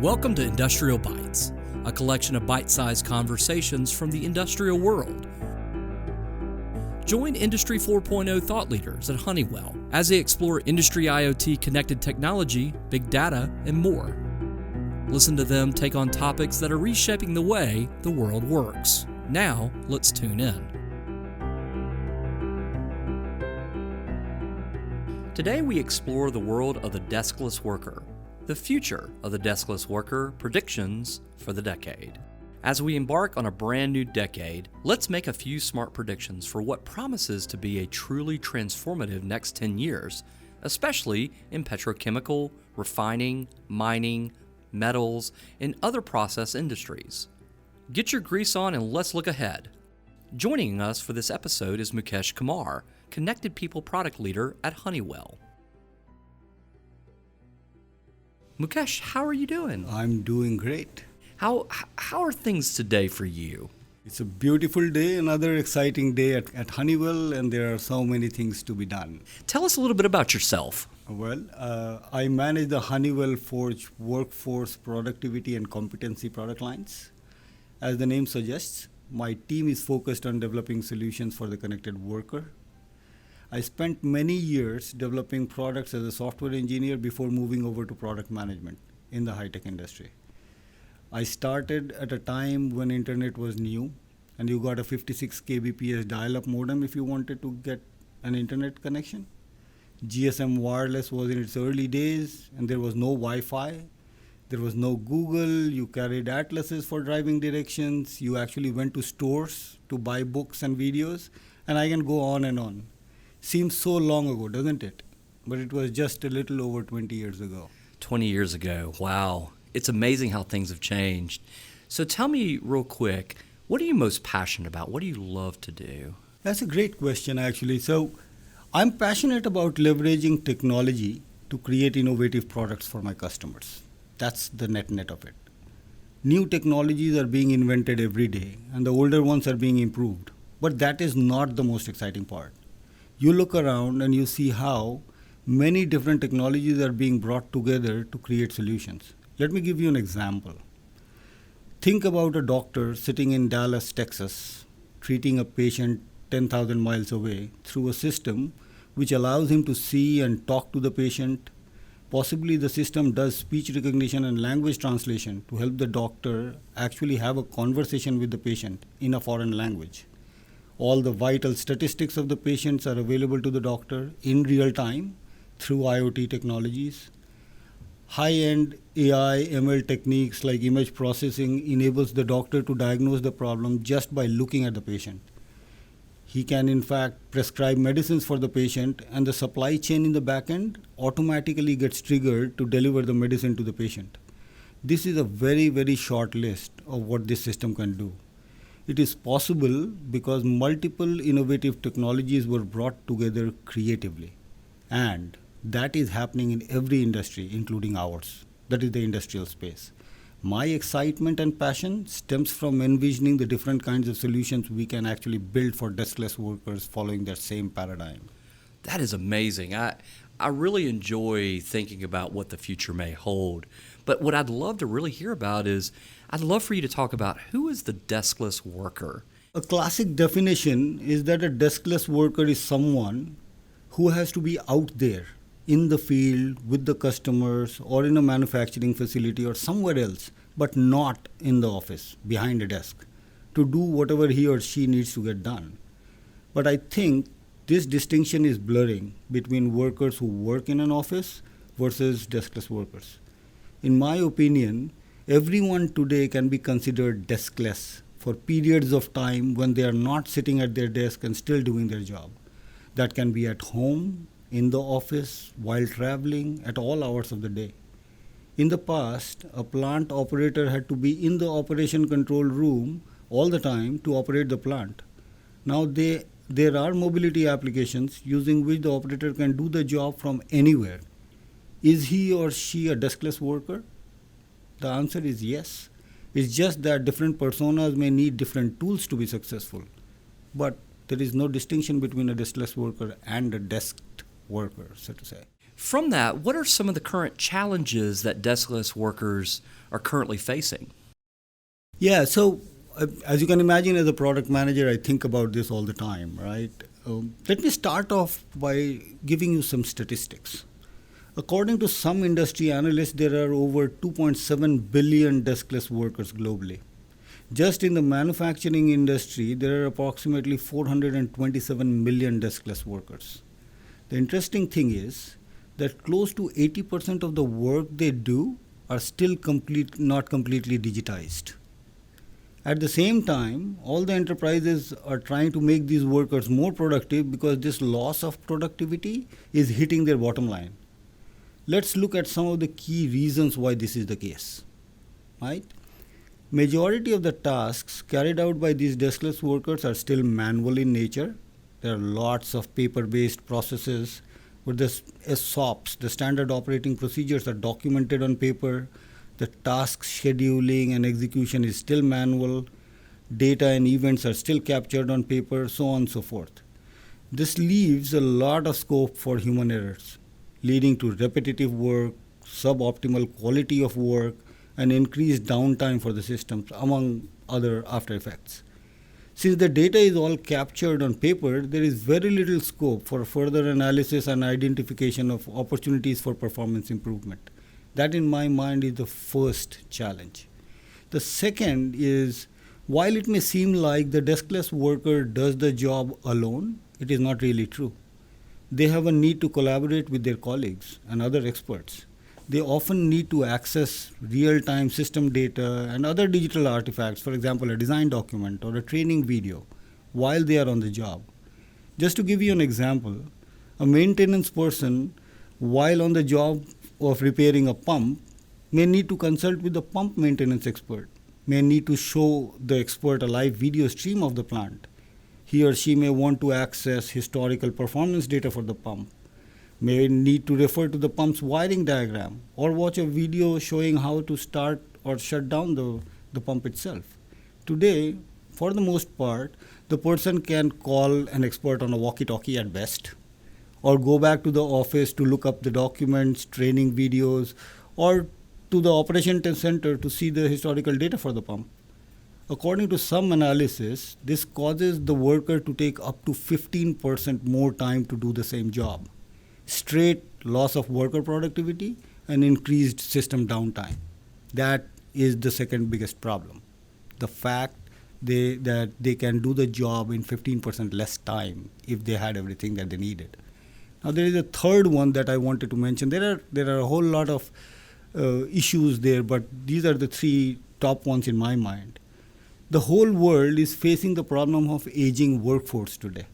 Welcome to Industrial Bytes, a collection of bite-sized conversations from the industrial world. Join Industry 4.0 thought leaders at Honeywell as they explore industry IoT connected technology, big data, and more. Listen to them take on topics that are reshaping the way the world works. Now, let's tune in. Today we explore the world of the deskless worker, the future of the deskless worker, predictions for the decade. As we embark on a brand new decade, let's make a few smart predictions for what promises to be a truly transformative next 10 years, especially in petrochemical, refining, mining, metals, and other process industries. Get your grease on and let's look ahead. Joining us for this episode is Mukesh Kumar, Connected People Product Leader at Honeywell. Mukesh, how are you doing? I'm doing great. How are things today for you? It's a beautiful day, another exciting day at Honeywell, and there are so many things to be done. Tell us a little bit about yourself. Well, I manage the Honeywell Forge workforce productivity and competency product lines. As the name suggests, my team is focused on developing solutions for the connected worker. I spent many years developing products as a software engineer before moving over to product management in the high-tech industry. I started at a time when internet was new and you got a 56 kbps dial-up modem if you wanted to get an internet connection. GSM wireless was in its early days and there was no Wi-Fi. There was no Google. You carried atlases for driving directions. You actually went to stores to buy books and videos, and I can go on and on. Seems so long ago, doesn't it? But it was just a little over 20 years ago. 20 years ago, wow. It's amazing how things have changed. So tell me real quick, what are you most passionate about? What do you love to do? That's a great question, actually. So I'm passionate about leveraging technology to create innovative products for my customers. That's the net of it. New technologies are being invented every day, and the older ones are being improved. But that is not the most exciting part. You look around and you see how many different technologies are being brought together to create solutions. Let me give you an example. Think about a doctor sitting in Dallas, Texas, treating a patient 10,000 miles away through a system which allows him to see and talk to the patient. Possibly the system does speech recognition and language translation to help the doctor actually have a conversation with the patient in a foreign language. All the vital statistics of the patients are available to the doctor in real time through IoT technologies. High-end AI ML techniques like image processing enables the doctor to diagnose the problem just by looking at the patient. He can in fact prescribe medicines for the patient, and the supply chain in the back end automatically gets triggered to deliver the medicine to the patient. This is a very, very short list of what this system can do. It is possible because multiple innovative technologies were brought together creatively. And that is happening in every industry, including ours. That is the industrial space. My excitement and passion stems from envisioning the different kinds of solutions we can actually build for deskless workers following that same paradigm. That is amazing. I really enjoy thinking about what the future may hold. But what I'd love to really hear about is, I'd love for you to talk about who is the deskless worker? A classic definition is that a deskless worker is someone who has to be out there in the field with the customers or in a manufacturing facility or somewhere else, but not in the office, behind a desk, to do whatever he or she needs to get done. But I think this distinction is blurring between workers who work in an office versus deskless workers. In my opinion, everyone today can be considered deskless for periods of time when they are not sitting at their desk and still doing their job. That can be at home, in the office, while traveling, at all hours of the day. In the past, a plant operator had to be in the operation control room all the time to operate the plant. Now there are mobility applications using which the operator can do the job from anywhere. Is he or she a deskless worker? The answer is yes. It's just that different personas may need different tools to be successful. But there is no distinction between a deskless worker and a desked worker, so to say. From that, what are some of the current challenges that deskless workers are currently facing? Yeah, so as you can imagine, as a product manager, I think about this all the time, right? Let me start off by giving you some statistics. According to some industry analysts, there are over 2.7 billion deskless workers globally. Just in the manufacturing industry, there are approximately 427 million deskless workers. The interesting thing is that close to 80% of the work they do are still not completely digitized. At the same time, all the enterprises are trying to make these workers more productive because this loss of productivity is hitting their bottom line. Let's look at some of the key reasons why this is the case. Right? Majority of the tasks carried out by these deskless workers are still manual in nature. There are lots of paper-based processes where the SOPs, the standard operating procedures, are documented on paper. The task scheduling and execution is still manual. Data and events are still captured on paper, so on and so forth. This leaves a lot of scope for human errors, leading to repetitive work, suboptimal quality of work, and increased downtime for the systems, among other after effects. Since the data is all captured on paper, there is very little scope for further analysis and identification of opportunities for performance improvement. That, in my mind, is the first challenge. The second is, while it may seem like the deskless worker does the job alone, it is not really true. They have a need to collaborate with their colleagues and other experts. They often need to access real-time system data and other digital artifacts, for example, a design document or a training video, while they are on the job. Just to give you an example, a maintenance person, while on the job of repairing a pump, may need to consult with the pump maintenance expert, may need to show the expert a live video stream of the plant. He or she may want to access historical performance data for the pump, may need to refer to the pump's wiring diagram, or watch a video showing how to start or shut down the pump itself. Today, for the most part, the person can call an expert on a walkie-talkie at best, or go back to the office to look up the documents, training videos, or to the operation center to see the historical data for the pump. According to some analysis, this causes the worker to take up to 15% more time to do the same job. Straight loss of worker productivity and increased system downtime. That is the second biggest problem. The fact that they can do the job in 15% less time if they had everything that they needed. Now there is a third one that I wanted to mention. There are a whole lot of issues there, but these are the three top ones in my mind. The whole world is facing the problem of aging workforce today.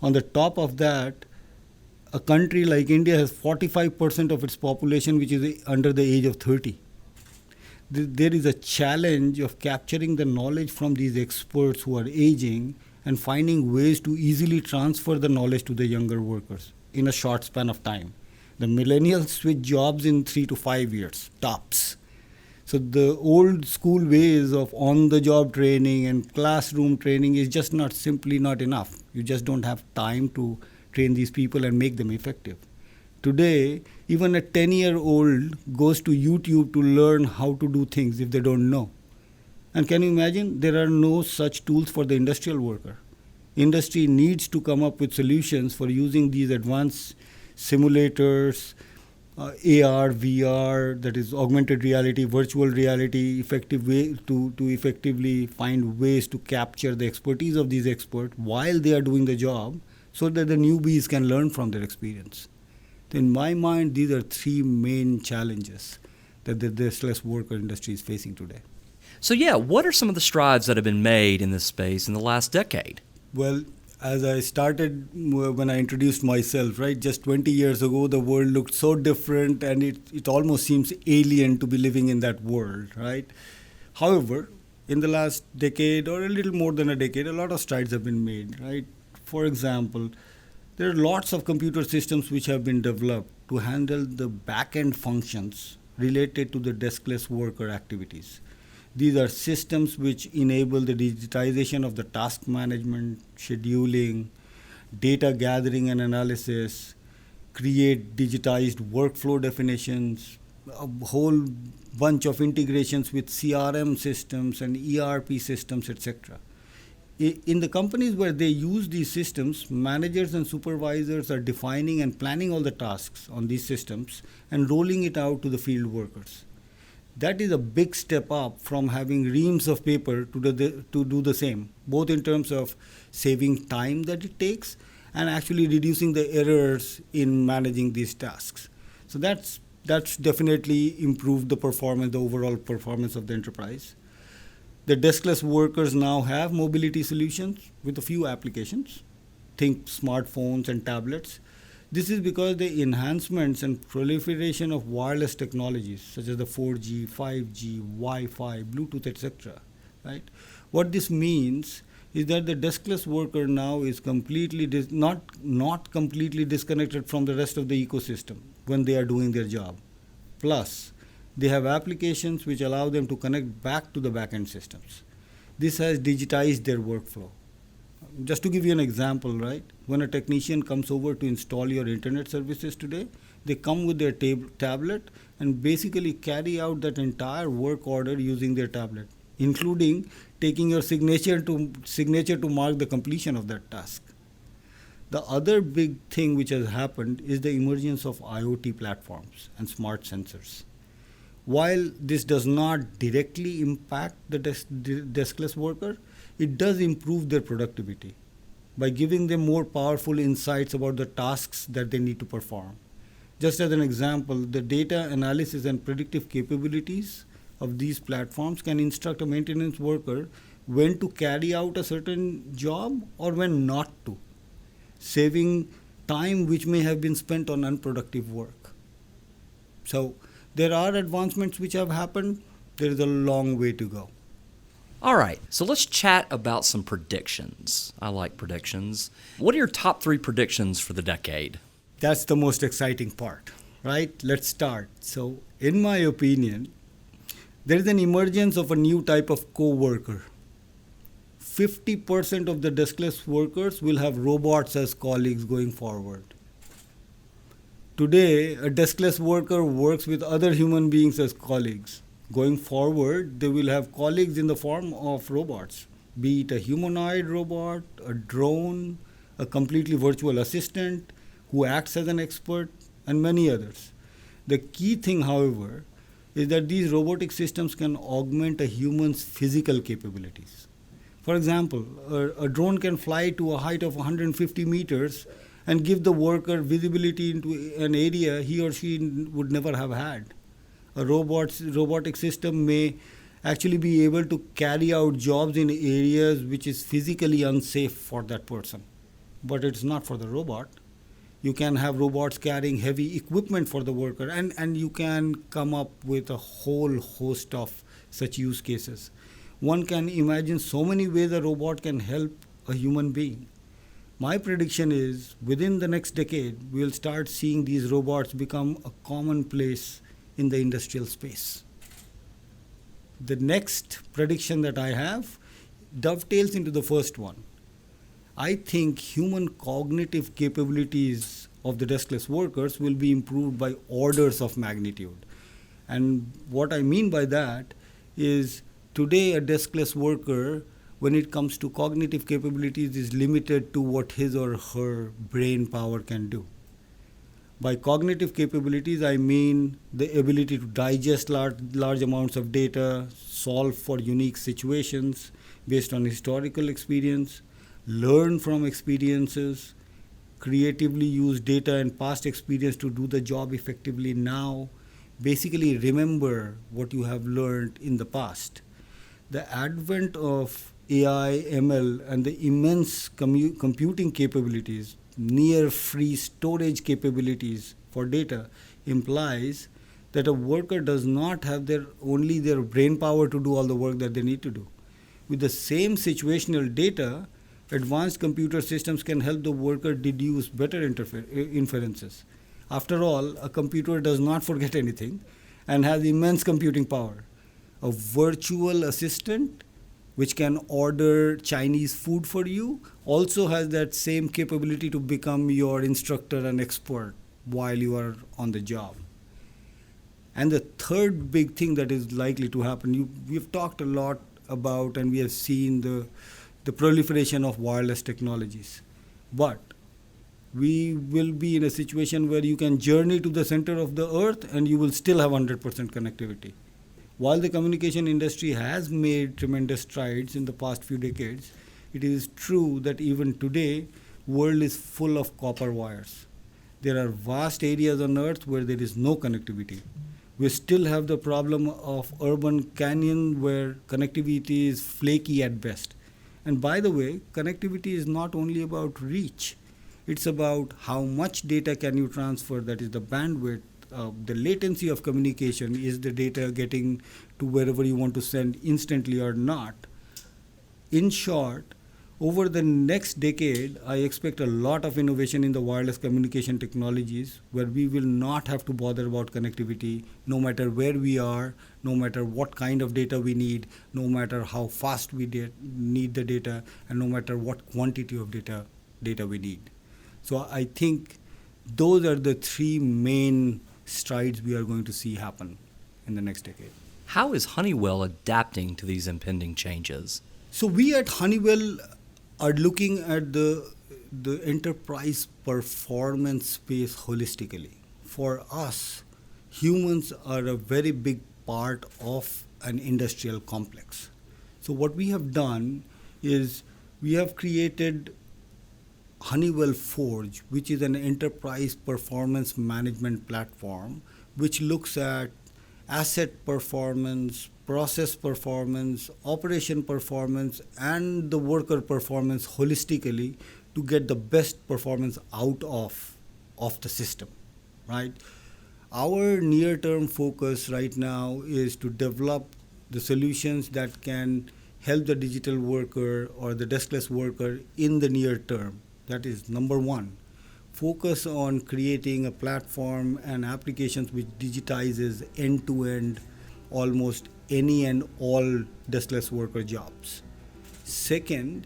On the top of that, a country like India has 45% of its population which is under the age of 30. There is a challenge of capturing the knowledge from these experts who are aging and finding ways to easily transfer the knowledge to the younger workers in a short span of time. The millennials switch jobs in 3 to 5 years, tops. So the old school ways of on-the-job training and classroom training is just simply not enough. You just don't have time to train these people and make them effective. Today, even a 10-year-old goes to YouTube to learn how to do things if they don't know. And can you imagine? There are no such tools for the industrial worker. Industry needs to come up with solutions for using these advanced simulators, AR, VR, that is augmented reality, virtual reality, effective way to effectively find ways to capture the expertise of these experts while they are doing the job so that the newbies can learn from their experience. In my mind, these are three main challenges that the deskless worker industry is facing today. So what are some of the strides that have been made in this space in the last decade? Well, as I started when I introduced myself, right, just 20 years ago, the world looked so different and it almost seems alien to be living in that world, right? However, in the last decade or a little more than a decade, a lot of strides have been made, right? For example, there are lots of computer systems which have been developed to handle the back-end functions related to the deskless worker activities. These are systems which enable the digitization of the task management, scheduling, data gathering and analysis, create digitized workflow definitions, a whole bunch of integrations with CRM systems and ERP systems, etc. In the companies where they use these systems, managers and supervisors are defining and planning all the tasks on these systems and rolling it out to the field workers. That is a big step up from having reams of paper to do the same, both in terms of saving time that it takes and actually reducing the errors in managing these tasks. So that's definitely improved the performance, the overall performance of the enterprise. The deskless workers now have mobility solutions with a few applications. Think smartphones and tablets. This is because the enhancements and proliferation of wireless technologies such as the 4G, 5G, Wi-Fi, Bluetooth, etc. Right? What this means is that the deskless worker now is completely not completely disconnected from the rest of the ecosystem when they are doing their job. Plus, they have applications which allow them to connect back to the backend systems. This has digitized their workflow. Just to give you an example, right? When a technician comes over to install your internet services today, they come with their tablet and basically carry out that entire work order using their tablet, including taking your signature to mark the completion of that task. The other big thing which has happened is the emergence of IoT platforms and smart sensors. While this does not directly impact the deskless worker, it does improve their productivity by giving them more powerful insights about the tasks that they need to perform. Just as an example, the data analysis and predictive capabilities of these platforms can instruct a maintenance worker when to carry out a certain job or when not to, saving time which may have been spent on unproductive work. So there are advancements which have happened. There is a long way to go. All right, so let's chat about some predictions. I like predictions. What are your top 3 predictions for the decade? That's the most exciting part, right? Let's start. So, in my opinion, there is an emergence of a new type of co-worker. 50% of the deskless workers will have robots as colleagues going forward. Today, a deskless worker works with other human beings as colleagues. Going forward, they will have colleagues in the form of robots, be it a humanoid robot, a drone, a completely virtual assistant who acts as an expert, and many others. The key thing, however, is that these robotic systems can augment a human's physical capabilities. For example, a drone can fly to a height of 150 meters and give the worker visibility into an area he or she would never have had. A robotic system may actually be able to carry out jobs in areas which is physically unsafe for that person. But it's not for the robot. You can have robots carrying heavy equipment for the worker, and you can come up with a whole host of such use cases. One can imagine so many ways a robot can help a human being. My prediction is within the next decade, we'll start seeing these robots become a commonplace in the industrial space. The next prediction that I have dovetails into the first one. I think human cognitive capabilities of the deskless workers will be improved by orders of magnitude. And what I mean by that is today a deskless worker, when it comes to cognitive capabilities, is limited to what his or her brain power can do. By cognitive capabilities, I mean the ability to digest large amounts of data, solve for unique situations based on historical experience, learn from experiences, creatively use data and past experience to do the job effectively now, basically remember what you have learned in the past. The advent of AI, ML, and the immense computing capabilities, near free storage capabilities for data implies that a worker does not have only their brain power to do all the work that they need to do. With the same situational data, advanced computer systems can help the worker deduce better inferences. After all, a computer does not forget anything and has immense computing power. A virtual assistant which can order Chinese food for you also has that same capability to become your instructor and expert while you are on the job. And the third big thing that is likely to happen, we've talked a lot about and we have seen the proliferation of wireless technologies. But we will be in a situation where you can journey to the center of the earth and you will still have 100% connectivity. While the communication industry has made tremendous strides in the past few decades, it is true that even today, world is full of copper wires. There are vast areas on earth where there is no connectivity. We still have the problem of urban canyon where connectivity is flaky at best. And by the way, connectivity is not only about reach. It's about how much data can you transfer, that is the bandwidth, the latency of communication, is the data getting to wherever you want to send instantly or not. In short, over the next decade, I expect a lot of innovation in the wireless communication technologies where we will not have to bother about connectivity no matter where we are, no matter what kind of data we need, no matter how fast we need the data, and no matter what quantity of data we need. So I think those are the three main strides we are going to see happen in the next decade. How is Honeywell adapting to these impending changes? So we at Honeywell are looking at the enterprise performance space holistically. For us, humans are a very big part of an industrial complex. So what we have done is we have created Honeywell Forge, which is an enterprise performance management platform, which looks at asset performance, process performance, operation performance, and the worker performance holistically to get the best performance out of the system, right? Our near-term focus right now is to develop the solutions that can help the digital worker or the deskless worker in the near term. That is number one. Focus on creating a platform and applications which digitizes end-to-end almost any and all deskless worker jobs. Second,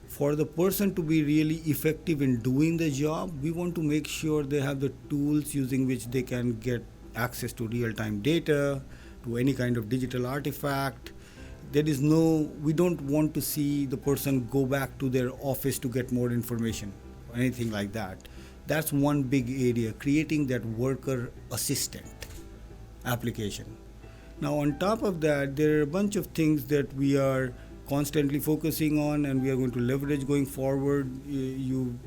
for the person to be really effective in doing the job, we want to make sure they have the tools using which they can get access to real-time data, to any kind of digital artifact. We don't want to see the person go back to their office to get more information or anything like that. That's one big area, creating that worker assistant application. Now, on top of that, there are a bunch of things that we are constantly focusing on and we are going to leverage going forward.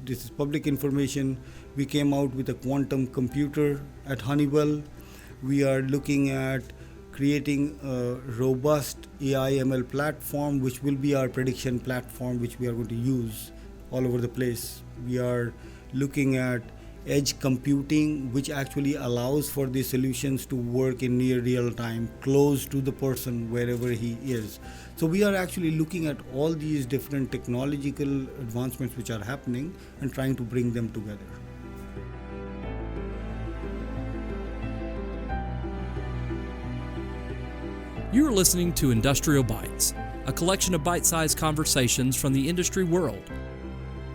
This is public information. We came out with a quantum computer at Honeywell. We are looking at creating a robust AI ML platform, which will be our prediction platform, which we are going to use all over the place. We are looking at edge computing, which actually allows for these solutions to work in near real time, close to the person wherever he is. So we are actually looking at all these different technological advancements which are happening and trying to bring them together. You are listening to Industrial Bytes, a collection of bite-sized conversations from the industry world.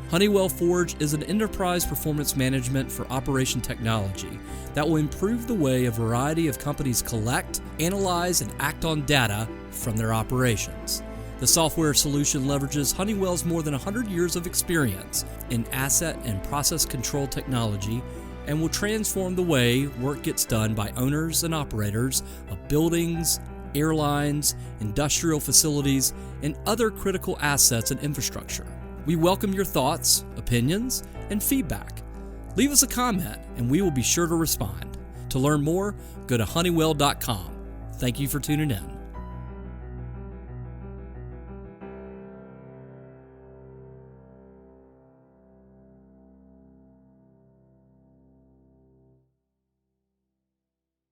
Honeywell Forge is an enterprise performance management for operation technology that will improve the way a variety of companies collect, analyze, and act on data from their operations. The software solution leverages Honeywell's more than 100 years of experience in asset and process control technology and will transform the way work gets done by owners and operators of buildings, airlines, industrial facilities, and other critical assets and infrastructure. We welcome your thoughts, opinions, and feedback. Leave us a comment and we will be sure to respond. To learn more, go to honeywell.com. Thank you for tuning in.